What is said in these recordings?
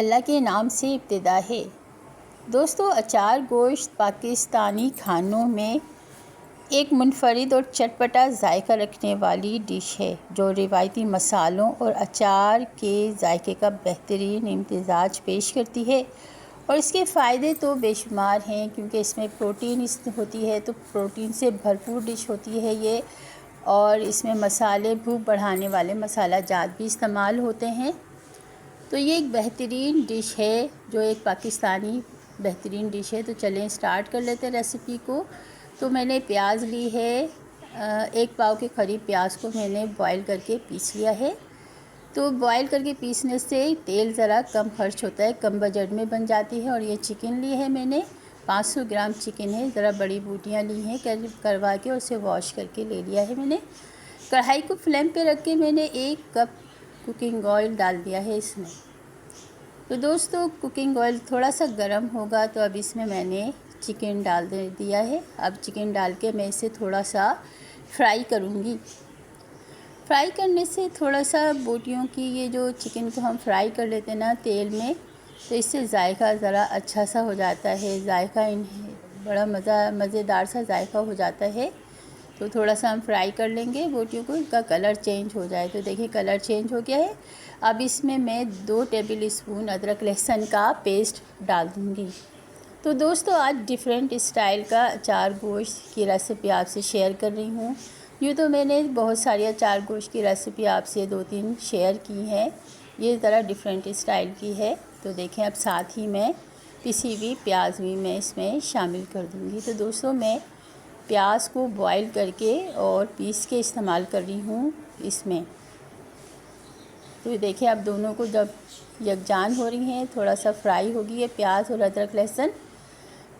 अल्लाह के नाम से इब्तिदा है। दोस्तों, अचार गोश्त पाकिस्तानी खानों में एक मुनफरिद और चटपटा जायका रखने वाली डिश है जो रिवायती मसालों और अचार के जायके का बेहतरीन इम्तिजाज पेश करती है। और इसके फ़ायदे तो बेशुमार हैं क्योंकि इसमें प्रोटीन होती है, तो प्रोटीन से भरपूर डिश होती है ये। और इसमें मसाले, भूख बढ़ाने वाले मसाला जात भी इस्तेमाल होते हैं। तो ये एक बेहतरीन डिश है, जो एक पाकिस्तानी बेहतरीन डिश है। तो चलें स्टार्ट कर लेते हैं रेसिपी को। तो मैंने प्याज ली है, 1 पाव के करीब प्याज को मैंने बॉईल करके पीस लिया है। तो बॉईल करके पीसने से तेल ज़रा कम खर्च होता है, कम बजट में बन जाती है। और ये चिकन ली है मैंने, 500 ग्राम चिकन है, ज़रा बड़ी बूटियाँ ली हैं करवा के, और उसे वॉश करके ले लिया है मैंने। कढ़ाई को फ्लेम पे रख के मैंने 1 कप कुकिंग ऑयल डाल दिया है इसमें। तो दोस्तों, कुकिंग ऑयल थोड़ा सा गर्म होगा तो अब इसमें मैंने चिकन डाल दिया है। अब चिकन डाल के मैं इसे थोड़ा सा फ्राई करूँगी। फ्राई करने से थोड़ा सा बोटियों की, ये जो चिकन को हम फ्राई कर लेते हैं ना तेल में, तो इससे जायका ज़रा अच्छा सा हो जाता है। जायका बड़ा मज़ेदार सा जायका हो जाता है। तो थोड़ा सा हम फ्राई कर लेंगे बोटियों को, इनका कलर चेंज हो जाए। तो देखिए कलर चेंज हो गया है। अब इसमें मैं 2 टेबल स्पून अदरक लहसुन का पेस्ट डाल दूँगी। तो दोस्तों, आज डिफरेंट स्टाइल का अचार गोश्त की रेसिपी आपसे शेयर कर रही हूँ। यूँ तो मैंने बहुत सारी अचार गोश्त की रेसिपी आपसे 2-3 शेयर की हैं, ये ज़रा डिफरेंट स्टाइल की है। तो देखें, अब साथ ही मैं पिसी हुई प्याज भी मैं इसमें शामिल कर दूँगी। तो दोस्तों, मैं प्याज को बॉईल करके और पीस के इस्तेमाल कर रही हूँ इसमें। तो देखिए, अब दोनों को जब यकजान हो रही हैं, थोड़ा सा फ्राई होगी है प्याज और अदरक लहसुन,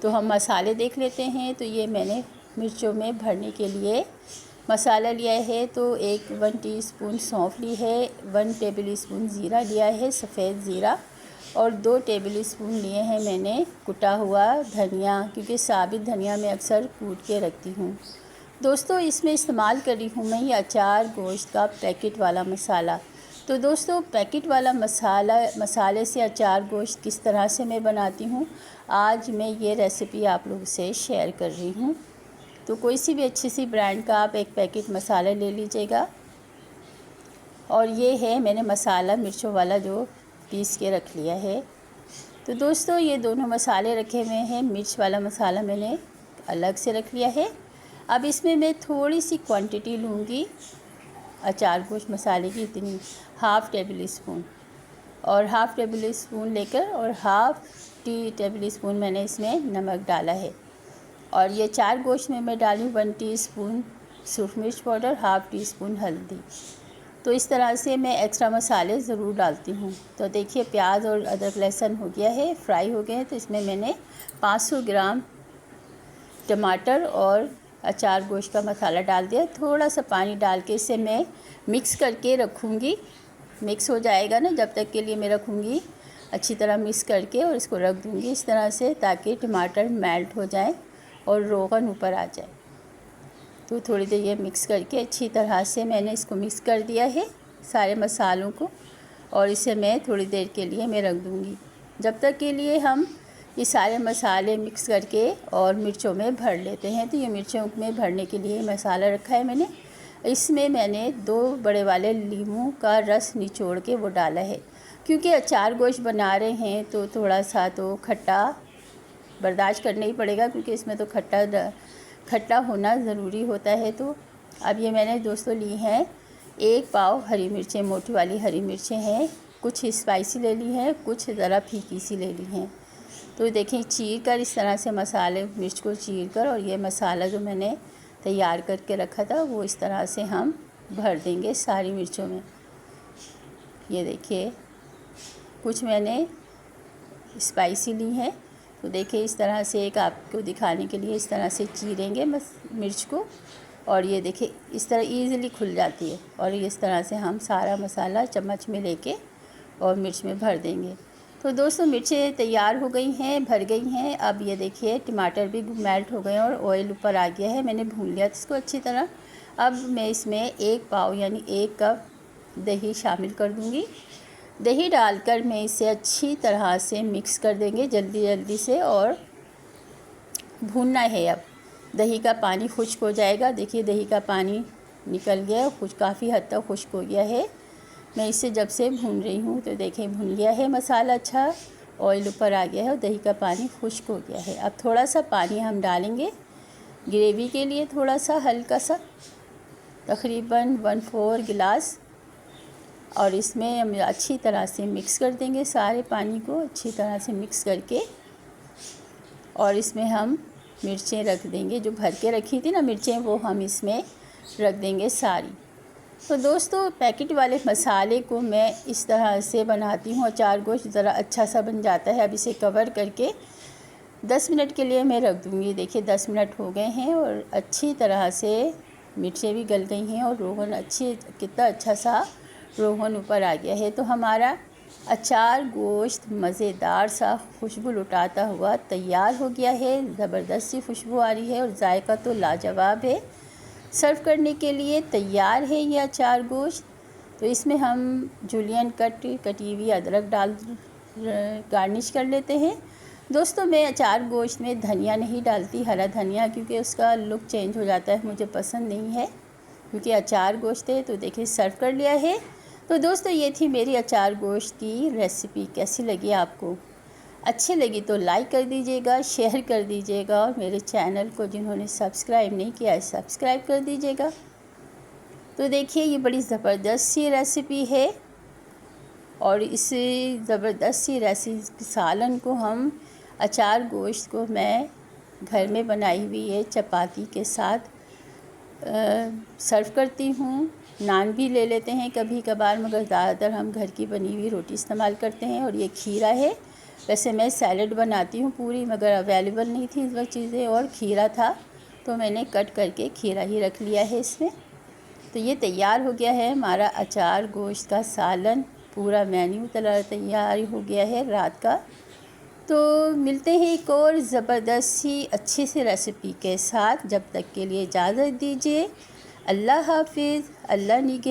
तो हम मसाले देख लेते हैं। तो ये मैंने मिर्चों में भरने के लिए मसाला लिया है। तो 1 टीस्पून सौंफ ली है, 1 टेबल स्पून ज़ीरा लिया है, सफ़ेद ज़ीरा, और 2 टेबल स्पून लिए हैं मैंने कुटा हुआ धनिया, क्योंकि साबित धनिया मैं अक्सर कूट के रखती हूँ। दोस्तों, इसमें इस्तेमाल कर रही हूँ मैं ये अचार गोश्त का पैकेट वाला मसाला। तो दोस्तों, पैकेट वाला मसाले से अचार गोश्त किस तरह से मैं बनाती हूँ, आज मैं ये रेसिपी आप लोगों से शेयर कर रही हूँ। तो कोई सी भी अच्छी सी ब्रांड का आप एक पैकेट मसाला ले लीजिएगा। और ये है मैंने मसाला मिर्चों वाला जो पीस के रख लिया है। तो दोस्तों, ये दोनों मसाले रखे हुए हैं। मिर्च वाला मसाला मैंने अलग से रख लिया है। अब इसमें मैं थोड़ी सी क्वांटिटी लूँगी अचार गोश्त मसाले की, इतनी 1/2 टेबल स्पून, और 1/2 टेबल स्पून लेकर और 1/2 टेबल स्पून मैंने इसमें नमक डाला है। और ये चार गोश्त में मैं डाली 1 टीस्पून सूख मिर्च पाउडर, 1/2 टीस्पून हल्दी। तो इस तरह से मैं एक्स्ट्रा मसाले ज़रूर डालती हूँ। तो देखिए, प्याज और अदरक लहसुन हो गया है, फ्राई हो गए हैं। तो इसमें मैंने 500 ग्राम टमाटर और अचार गोश्त का मसाला डाल दिया। थोड़ा सा पानी डाल के इसे मैं मिक्स करके रखूँगी। मिक्स हो जाएगा ना, जब तक के लिए मैं रखूँगी अच्छी तरह मिक्स करके, और इसको रख दूँगी इस तरह से, ताकि टमाटर मेल्ट हो जाए और रोगन ऊपर आ जाए। तो थोड़ी देर ये मिक्स करके अच्छी तरह से मैंने इसको मिक्स कर दिया है सारे मसालों को, और इसे मैं थोड़ी देर के लिए मैं रख दूँगी, जब तक के लिए हम ये सारे मसाले मिक्स करके और मिर्चों में भर लेते हैं। तो ये मिर्चों में भरने के लिए मसाला रखा है मैंने। इसमें मैंने 2 बड़े वाले नींबू का रस निचोड़ के वो डाला है, क्योंकि अचार गोश्त बना रहे हैं तो थोड़ा सा तो खट्टा बर्दाश्त करना ही पड़ेगा, क्योंकि इसमें तो खट्टा होना ज़रूरी होता है। तो अब ये मैंने दोस्तों ली हैं 1 पाव हरी मिर्चें, मोटी वाली हरी मिर्चें हैं। कुछ स्पाइसी ले ली हैं, कुछ ज़रा फीकी सी ले ली हैं। तो देखें, चीर कर इस तरह से मसाले मिर्च को चीर कर, और ये मसाला जो मैंने तैयार करके रखा था वो इस तरह से हम भर देंगे सारी मिर्चों में। ये देखिए, कुछ मैंने स्पाइसी ली हैं। तो देखिए, इस तरह से एक आपको दिखाने के लिए इस तरह से चीरेंगे मिर्च को, और ये देखिए इस तरह ईज़िली खुल जाती है। और इस तरह से हम सारा मसाला चम्मच में लेके और मिर्च में भर देंगे। तो दोस्तों, मिर्चें तैयार हो गई हैं, भर गई हैं। अब ये देखिए, टमाटर भी मेल्ट हो गए और ऑयल ऊपर आ गया है। मैंने भून लिया इसको अच्छी तरह। अब मैं इसमें 1 पाव यानी 1 कप दही शामिल कर दूँगी। दही डालकर मैं इसे अच्छी तरह से मिक्स कर देंगे जल्दी जल्दी से, और भूनना है। अब दही का पानी खुश्क हो जाएगा। देखिए दही का पानी निकल गया, कुछ काफ़ी हद तक खुश्क हो गया है। मैं इसे जब से भून रही हूँ तो देखें भुन गया है मसाला, अच्छा ऑयल ऊपर आ गया है और दही का पानी खुश्क हो गया है। अब थोड़ा सा पानी हम डालेंगे ग्रेवी के लिए, थोड़ा सा हल्का सा, तकरीबन 1/4 गिलास, और इसमें हम अच्छी तरह से मिक्स कर देंगे सारे पानी को अच्छी तरह से मिक्स करके, और इसमें हम मिर्चें रख देंगे, जो भर के रखी थी ना मिर्चें, वो हम इसमें रख देंगे सारी। तो दोस्तों पैकेट वाले मसाले को मैं इस तरह से बनाती हूँ, अचार गोश्त ज़रा अच्छा सा बन जाता है। अब इसे कवर करके 10 मिनट के लिए मैं रख दूँगी। देखिए 10 मिनट हो गए हैं और अच्छी तरह से मिर्चें भी गल गई हैं और रोगन कितना अच्छा सा रोगन ऊपर आ गया है। तो हमारा अचार गोश्त मज़ेदार सा खुशबू लुटाता हुआ तैयार हो गया है। ज़बरदस्त सी खुशबू आ रही है और जायका तो लाजवाब है। सर्व करने के लिए तैयार है ये अचार गोश्त। तो इसमें हम जूलियन कटी हुई अदरक डाल गार्निश कर लेते हैं। दोस्तों मैं अचार गोश्त में धनिया नहीं डालती, हरा धनिया, क्योंकि उसका लुक चेंज हो जाता है, मुझे पसंद नहीं है, क्योंकि अचार गोश्त है। तो देखिए सर्व कर लिया है। तो दोस्तों ये थी मेरी अचार गोश्त की रेसिपी। कैसी लगी आपको? अच्छी लगी तो लाइक कर दीजिएगा, शेयर कर दीजिएगा, और मेरे चैनल को जिन्होंने सब्सक्राइब नहीं किया है सब्सक्राइब कर दीजिएगा। तो देखिए ये बड़ी ज़बरदस्त सी रेसिपी है, और इस ज़बरदस्त सी रेसिपी सालन को हम अचार गोश्त को मैं घर में बनाई हुई है चपाती के साथ सर्व करती हूँ। नान भी ले लेते हैं कभी कभार, मगर ज़्यादातर हम घर की बनी हुई रोटी इस्तेमाल करते हैं। और ये खीरा है, वैसे मैं सैलड बनाती हूँ पूरी, मगर अवेलेबल नहीं थी इस वक्त चीज़ें, और खीरा था तो मैंने कट करके खीरा ही रख लिया है इसमें। तो ये तैयार हो गया है हमारा अचार गोश्त का सालन। पूरा मेन्यू तैयार हो गया है रात का। तो मिलते हैं एक और ज़बरदस्त सी अच्छी सी रेसिपी के साथ। जब तक के लिए इजाज़त दीजिए। अल्लाह हाफिज़। अल्लाह निगहबान।